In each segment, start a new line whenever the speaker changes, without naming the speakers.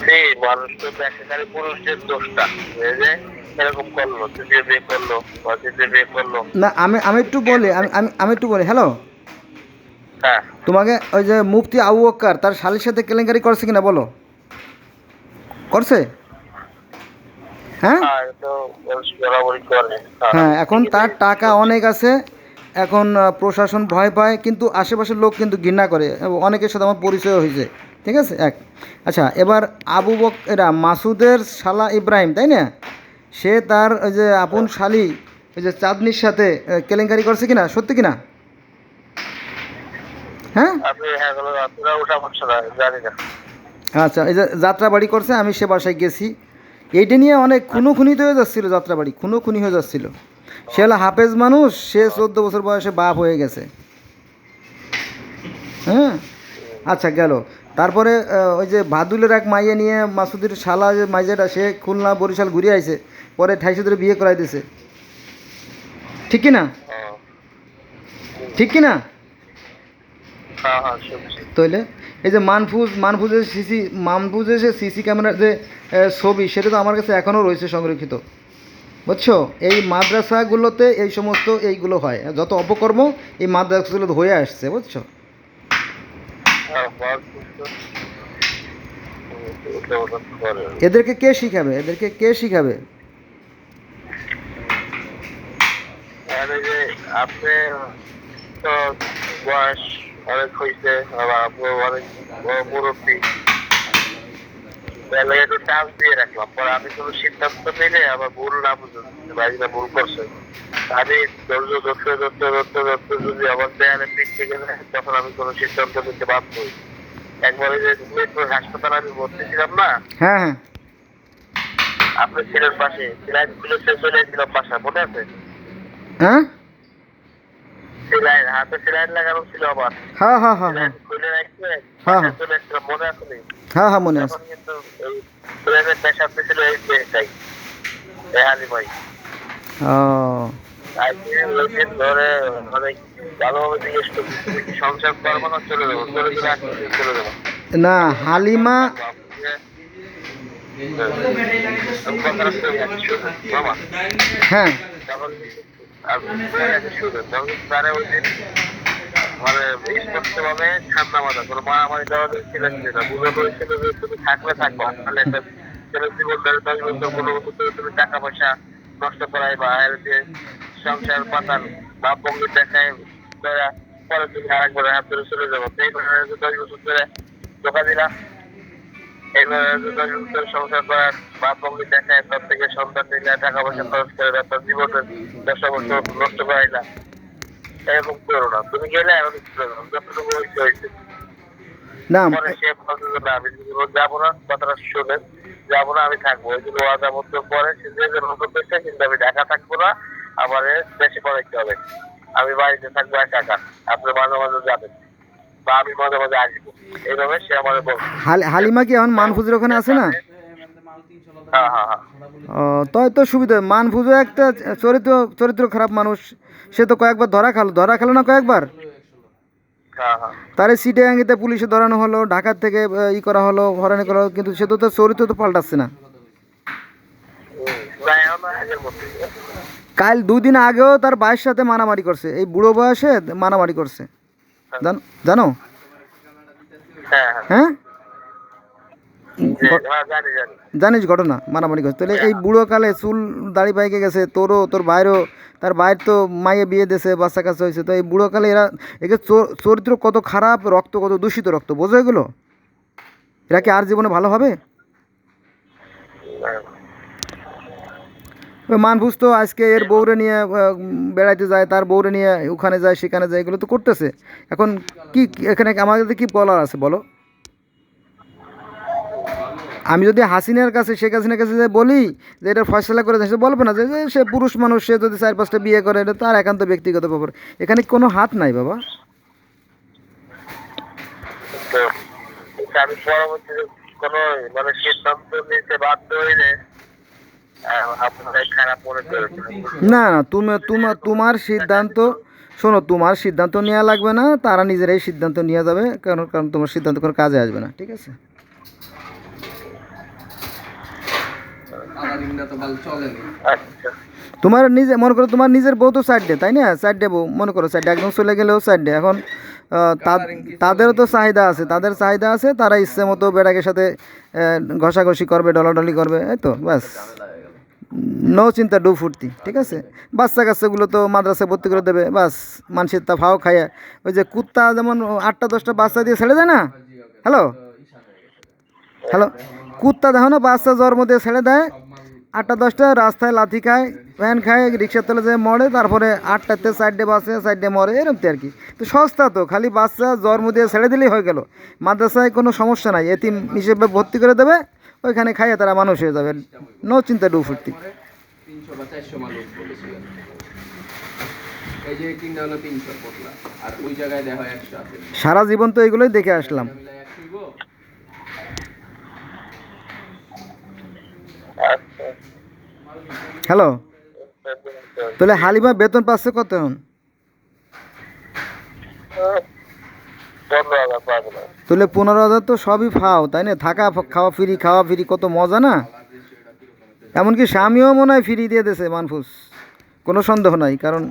সেই মানুষ তো একেবারে পুরুষদের দোষটা যে এরকম করলো, তৃতীয় বিয়ে করলো বা তৃতীয় বিয়ে করলো।
না, আমি একটু বলি, আমি একটু বলি। হ্যালো,
হ্যাঁ
তোমাকে ওই যে মুফতি আবু বক্কর তার শালির সাথে কেলেঙ্কারি করছে কিনা বলো? করছে? হ্যাঁ,
হ্যাঁ, এটা তো মানুষ বরাবরই করে। হ্যাঁ,
হ্যাঁ,
আমি
এখন
ঠিকই
তার
দেখেছি
টাকা
করছে।
অনেক আছে। এখন প্রশাসন ভয় পায়, কিন্তু আশেপাশের লোক কিন্তু ঘৃণা করে, এবং অনেকের সাথে আমার পরিচয় হয়েছে। ঠিক আছে, এক। আচ্ছা, এবার আবু বক এরা মাসুদের শালা ইব্রাহিম, তাই না? সে তার ওই যে আপন শালি ওই যে চাঁদনির সাথে কেলেঙ্কারি করছে কিনা, সত্যি কিনা? হ্যাঁ।
আপনি হ্যাঁ বলো, আপনারা ওঠা পারছে না, জানি না।
আচ্ছা, এই যে যাত্রাবাড়ি করছে, আমি সে বাসায় গেছি। এইটা নিয়ে অনেক খুনোখুনি তো হয়ে যাচ্ছিলো, যাত্রাবাড়ি খুনোখুনি হয়ে যাচ্ছিলো। সে হলো হাফেজ মানুষ, সে 14 বছর বয়সে বাপ হয়ে গেছে। হ্যাঁ। আচ্ছা, গেল। তারপরে ওই যে বাদুলের এক মাইয়া নিয়ে মাসুদের শালা যে মাইজাটা, সে খুলনা বরিশাল ঘুরে আইছে, পরে ঠাইশে ধরে বিয়ে করাই দিছে। ঠিক কি না?
হ্যাঁ
ঠিক কি না?
হ্যাঁ হ্যাঁ, শুনছি।
তাইলে এই যে মানফুজের যে সিসি ক্যামেরার যে ছবি, সেটা তো আমার কাছে এখনও রয়েছে সংরক্ষিত। বুঝছো? এই মাদ্রাসাগুলোতে এই সমস্ত এইগুলো হয়, যত অপকর্ম এই মাদ্রাসাগুলোতে হয়ে আসছে, বুঝছো?
হ্যাঁ, বল তো, উঠে ওঠা করে।
এদেরকে কে শিখাবে? এদেরকে কে শিখাবে?
আর এই যে আপনি তো বয়স অনেক হয়েছে, আবার আপনি অনেক বড় মুরব্বী, তাহলে একটু চান্স দিয়ে রাখলাম, পরে আমি কোনো সিদ্ধান্ত নিলে আবার ভুল না বুঝুন, ভাইরা ভুল করছে। আমি ধৈর্য ধরতে ধরতে ধরতে ধরতে যদি আবার দেয়ালে পিছিয়ে গেলে, তখন আমি কোনো সিদ্ধান্ত নিতে বাধ্য হই। একবারে যে মিরপুর হাসপাতালে আমি ভর্তি ছিলাম না,
হ্যাঁ, হ্যাঁ,
আপনি ছিলেন পাশে, সিলাইন খুলে চলে এসেছিলাম বাসা, মনে আছে?
হ্যাঁ,
সিলাইন হাতে সিলাইন লাগানো ছিল আবার,
হ্যাঁ, হ্যাঁ, হ্যাঁ, হ্যাঁ,
সিলাইন খুলে রাখতে
হ্যাঁ,
বাসায় চলে এসেছিলাম, মনে আছে নি?
হ্যাঁ, হ্যাঁ, মনে আছে।
তখন কিন্তু এই সিলাইনের পেশাব ছিল এই মেয়েটাই, এই হালি ভাই।
ও,
আজকে ওই দিন ধরে অনেক ভালোভাবে জিজ্ঞেস করছি, তুমি কি সংসার করবো না চলে যাবো? চলে গেলে আজকে দিন চলে যাবো।
না,
আমি
হালিমা।
থাকবো, আপনি যে আমি কথাটা কই আগে শুনুন মামা।
হ্যাঁ,
তখন আপনি কই আগে শুনুন, তখন তারা ওই দিন মানে স্পষ্ট ভাবে ঠান্ডা মাথা কোনো মারামারি দেওয়া ছিল না, বুঝানো হয়েছিল যে তুমি থাকলে থাকবা, তাহলে একটা ছেলের জীবন ধরে 10 বছর 15 বছর তুমি টাকা পয়সা নষ্ট করাই বা এর যে সংসার পাতার বা পঙ্গি দেখায় ধরা, পরে তুমি আরেকবার হাত ধরে চলে যাবো, এইভাবে 10 বছর ধরে ধোকা দিলা। এইভাবে 10 বছর ধরে সংসার করার বা পঙ্গি দেখায়, তার থেকে সন্তান নিলে টাকা পয়সা খরচ করে তার জীবনের 10 বছর নষ্ট করাইলা। এরকম করো না, তুমি গেলে এখন চলে যাও, যতটুকু হয়েছে হয়েছে।
না,
পরে সে বলছে যে না, আমি যাবো না, কথাটা শোনেন, যাবো না, আমি থাকবো। এই জন্য ওয়াদা মতো পরে সে যে মতো পেয়েছে, কিন্তু আমি ঢাকা থাকবো না, আমার দেশে পড়াইতে হবে, আমি বাড়িতে থাকবো একা একা, আপনি মাঝে মাঝে যাবেন বা আমি মাঝে মাঝে আসবো, এইভাবে সে আমার বলছে।
হালিমা কি এখন মানফুজের ওখানে আছে না?
হ্যাঁ হ্যাঁ হ্যাঁ
ও, তাই তো সুবিধা। মানফুজও একটা চরিত্র চরিত্র খারাপ মানুষ। সে তো কয়েকবার ধরা খেলো না কয়েকবার।
হ্যাঁ হ্যাঁ।
তারে সিটিয়াঙ্গিতে পুলিশে ধরানো হলো, ঢাকার থেকে ই করা হলো, হয়রানি করা হলো, কিন্তু সে তো তার চরিত্র তো পাল্টাচ্ছে না।
না এখন আগের মতোই।
কাল 2 দিন আগেও তার ভাইয়ের সাথে মারামারি করছে, এই বুড়ো বয়সে মারামারি করছে। জানো?
হ্যাঁ হ্যাঁ
হ্যাঁ,
হ্যাঁ, জানি জানি।
জানিস ঘটনা, মারামারি করছে। তাহলে এই বুড়ো কালে চুল দাড়ি পাইকে গেছে, তোরও, তোর ভাইয়েরও। তার ভাইয়ের তো মাইয়ে বিয়ে দিয়েছে, বাচ্চা কাচ্চা হয়েছে। তো এই বুড়ো কালে এরা, একে চরিত্র কত খারাপ, রক্ত কত দূষিত রক্ত, বোঝো এগুলো? এরা কি আর জীবনে ভালো হবে? ওই মানভুজ তো আজকে এর বউরে নিয়ে বেড়াইতে যায়, তার বউরে নিয়ে ওখানে যায় সেখানে যায়, এগুলো তো করতেছে। এখন কি এখানে আমাদের কি বলার আছে বলো? আমি যদি হাসিনার কাছে, শেখ হাসিনার কাছে যে বলি যে এটা ফয়সলা করে দেয়, সে বলবে না যে যে সে পুরুষ মানুষ, সে যদি 4-5টা বিয়ে করে, এটা তার একান্ত ব্যক্তিগত ব্যাপার। এখানে কোনো হাত নাই বাবা।
তো আমি পরবর্তীতে কোনো মানে সিদ্ধান্ত নিতে বাধ্য হইলে আপনারাই খারাপ মনে করেছেন, বুঝছেন?
না, না, তোমার সিদ্ধান্ত, শোনো, তোমার সিদ্ধান্ত নেওয়া লাগবে না, তারা নিজেরাই সিদ্ধান্ত নিয়ে যাবে, কারণ কারণ তোমার সিদ্ধান্ত কোনো কাজে আসবে না, ঠিক আছে?
আচ্ছা
তোমার নিজে মনে করো তোমার নিজের বউ তো সাইড ডে, তাই না? সাইড ডে বউ মনে করো, সাইড একদম চলে গেলেও সাইড ডে। এখন তাদেরও তো চাহিদা আছে, তাদের চাহিদা আছে, তারা ইচ্ছে মতো বেড়াকের সাথে ঘষাঘষি করবে, ডলাডলি করবে, এই তো ব্যাস। নো চিন্তা, ডু ফুর্তি, ঠিক আছে। বাচ্চা কাচ্চাগুলো তো মাদ্রাসায় ভর্তি করে দেবে, বাস মানুষের তা ফাও খায়। ওই যে কুত্তা যেমন 8টা 10টা বাচ্চা দিয়ে ছেড়ে দেয় না, হ্যালো হ্যালো, কুত্তা দেখো না বাচ্চা জন্ম দিয়ে ছেড়ে দেয়, 8টা 10টা রাস্তায় লাথি খায়, প্যান খায়, রিক্সার তলে যেয়ে মরে, তারপরে 8টাতে সাইডে বাসে, সাইডে মরে, এরকম তো আর কি। তো সস্তা তো, খালি বাচ্চা জন্ম দিয়ে ছেড়ে দিলেই হয়ে গেল। মাদ্রাসায় কোনো সমস্যা নাই, এতিম হিসেবে ভর্তি করে দেবে, ওইখানে খাইয়ে তারা মানুষ হয়ে যাবে। নো চিন্তা, ডু ফুর্তি।
300 বা 400 মানুষ বলেছিলেন। এই যে 3টা হলো 300 পটলা, আর ওই জায়গায় দেখা হয় 100 আছে।
সারা জীবন তো এগুলোই দেখে আসলাম।
মিলাই 100 গো।
আচ্ছা
হ্যালো, তাহলে হালিমা বেতন পাচ্ছে কত এখন?
15,000 পাবো না।
তাহলে 15,000 তো সবই ফাও, তাই না? থাকা খাওয়া ফ্রি, খাওয়া ফ্রি, কত মজা না? এমনকি স্বামীও মনে হয় ফ্রি দিয়ে দিয়েছে মানফুস, কোনো সন্দেহ নাই, কারণ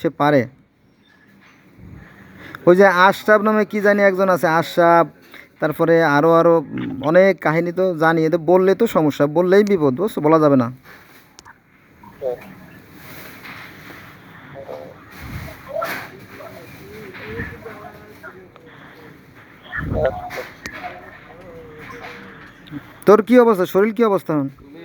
সে পারে। ওই যে আশরাফ নামে কি জানি একজন আছে, আশরাফ, তারপরে আরও অনেক কাহিনী তো জানি, এদের বললে তো সমস্যা, বললেই বিপদ, বুঝছো, বলা যাবে না। তোর কি অবস্থা, শরীর কি অবস্থা এখন?
তুমি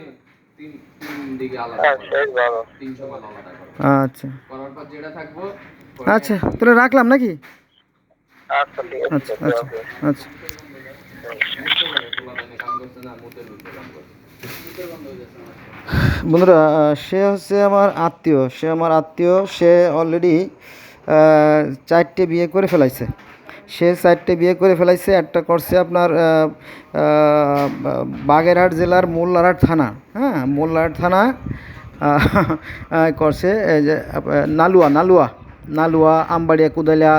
তিন দিকে আলাদা
হ্যাঁ
করো।
সেই ভালো।
300 মাল আলাদা করো।
আচ্ছা
করার পর যেটা থাকবো
আচ্ছা, তাহলে রাখলাম নাকি?
আচ্ছা ঠিক আছে,
আচ্ছা আচ্ছা আচ্ছা।
কাম করছে না, মুতের ভিতরে কাম করছে।
বন্ধুরা, সে হচ্ছে আমার আত্মীয়, সে অলরেডি 4টে বিয়ে করে ফেলাইছে। একটা করছে আপনার বাগেরহাট জেলার মোল্লারহাট থানা, হ্যাঁ মোল্লারহাট থানা করছে, এই যে নালুয়া আমবাড়িয়া কুদালিয়া,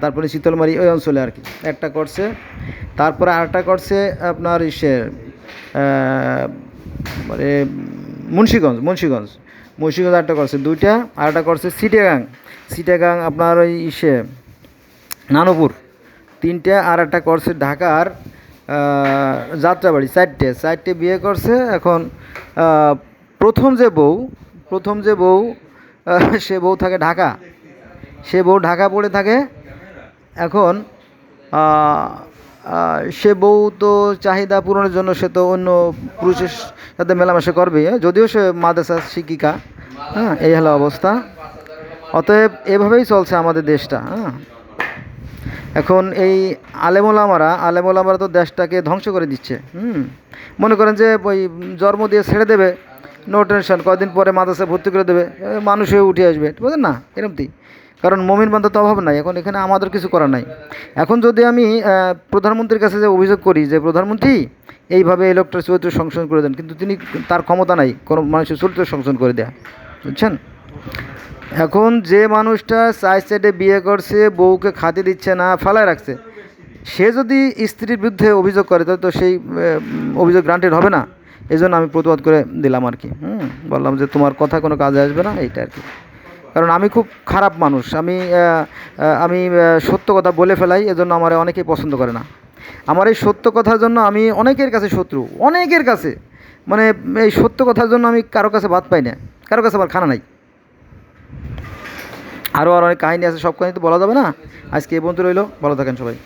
তারপরে শীতলমারি, ওই অঞ্চলে আর কি একটা করছে। তারপরে আরেকটা করছে আপনার মানে মুন্সিগঞ্জ একটা করছে, 2টা। আর একটা করছে সিটাগাং আপনার ওই নানুপুর, 3টে। আর একটা করছে ঢাকার যাত্রাবাড়ি, 4টে বিয়ে করছে। এখন প্রথম যে বউ সে বউ থাকে ঢাকা, পড়ে থাকে। এখন সে বউ তো চাহিদা পূরণের জন্য সে তো অন্য পুরুষের সাথে মেলামেশা করবে, যদিও সে মাদ্রাসা শিক্ষিকা, হ্যাঁ এই হলো অবস্থা। অতএব এভাবেই চলছে আমাদের দেশটা, হ্যাঁ। এখন এই আলেমোলামারা তো দেশটাকে ধ্বংস করে দিচ্ছে। মনে করেন যে ওই জন্ম দিয়ে ছেড়ে দেবে, নো টেনশন, কয়েকদিন পরে মাদ্রাসায় ভর্তি করে দেবে, মানুষ হয়ে উঠে আসবে, বুঝলেন না? এরকমই, কারণ মুমিন বান্দা তো অভাব নাই। এখন এখানে আমাদের কিছু করার নাই। এখন যদি আমি প্রধানমন্ত্রীর কাছে যে অভিযোগ করি যে প্রধানমন্ত্রী এইভাবে এই লোকটার চরিত্র সংশোধন করে দেন, কিন্তু তার ক্ষমতা নাই কোনো মানুষের চরিত্র সংশোধন করে দেয়া, বুঝছেন? এখন যে মানুষটা সাইডে বিয়ে করছে, বউকে খাতে দিচ্ছে না, ফালায় রাখছে, সে যদি স্ত্রীর বিরুদ্ধে অভিযোগ করে তাহলে তো সেই অভিযোগ গ্রান্টেড হবে না। এই জন্য আমি প্রতিবাদ করে দিলাম আর কি, বললাম যে তোমার কথা কোনো কাজে আসবে না, এইটা আর কি। কারণ আমি খুব খারাপ মানুষ, আমি সত্য কথা বলে ফেলাই, এজন্য আমার অনেকেই পছন্দ করে না। আমার এই সত্য কথার জন্য আমি অনেকের কাছে শত্রু, অনেকের কাছে, মানে এই সত্য কথার জন্য আমি কারো কাছে ভাত পাই না, কারো কাছে আমার খানা নাই। আরও অনেক কাহিনী আছে, সব কাহিনী তো বলা যাবে না। আজকে এই পর্যন্ত রইল, ভালো থাকেন সবাই।